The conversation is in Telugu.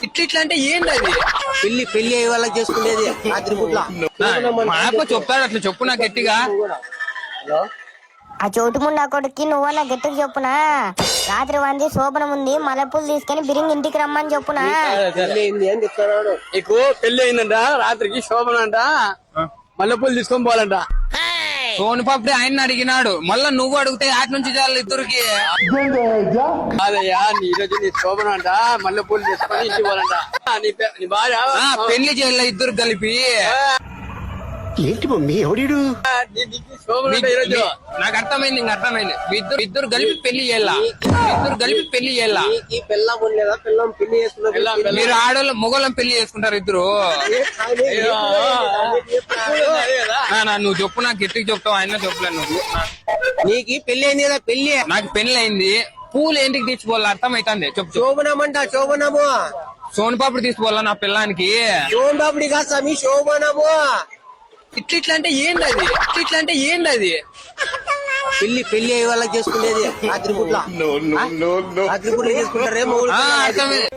ఇట్లా అంటే ఏంది అది? పెళ్లి అయ్యే వాళ్ళకి చేసుకునేది రాత్రి పూట్ల. మా అప్ప చెప్తాడు అట్లా చెప్పు నాకు గట్టిగా. ఆ చోటు ముందు ఆ కొడుక్కి నువ్వన్నా గట్టికి చెప్పునా. రాత్రి వంది శోభనం ఉంది, మల్లెపూలు తీసుకొని బిరింగ్ ఇంటికి రమ్మని చెప్పునా. పెళ్లి అయింది అని చెప్తున్నాడు. నీకు పెళ్లి అయిందంట, రాత్రికి శోభన అంట, మల్లెపూలు తీసుకొని పోవాలంట. సోను పాపడి ఆయన అడిగినాడు, మళ్ళా నువ్వు అడిగితే ఆటి నుంచి చాలు ఇద్దరికి. అదయ్యా ఈ రోజు నీ శోభన అంట, మల్లెపూలు తీసుకొని ఇంటికి పోవాలంట. నీ భార్య పెళ్లి చేయాల ఇద్దరు కలిపి. ఏంటి మమ్మీ ఎవడీడు? శోభన అంట ఈరోజు. నాకు అర్థమైంది, ఇంక అర్థమైంది. ఇద్దరు కలిపి పెళ్లి చేయాల, ఇద్దరు కలిపి పెళ్లి చేయాల. ఈ పెళ్ళం ఉండలేదా? పెళ్ళం పెళ్లి చేసుకున్నా. మీరు ఆడోళ్ళు మొగోళ్ళం పెళ్లి చేసుకుంటారు ఇద్దరు. నువ్వు చెప్పు, నాకు గట్టికి చెప్తావు, ఆయన చెప్పులే నువ్వు. నీకు పెళ్లి అయింది కదా? పెళ్లి నాకు పెళ్లి అయింది, పూలు ఏంటికి తీసుకోవాలి అర్థమైతుంది చెప్పు. శోభనమంట, శోభనము. సోను పాపడి తీసుకోవాలా నా పిల్లానికి? సోంబాబుడి కాదు స్వామి, శోభనము. ఇట్లా అంటే ఏంది అది? ఇట్లా అంటే ఏంది అది? పెళ్లి అయ్యే వాళ్ళకి చేసుకునేది రాత్రి పూట్ల. రాత్రి పూట్ల చేసుకుంటారే అర్థమైంది.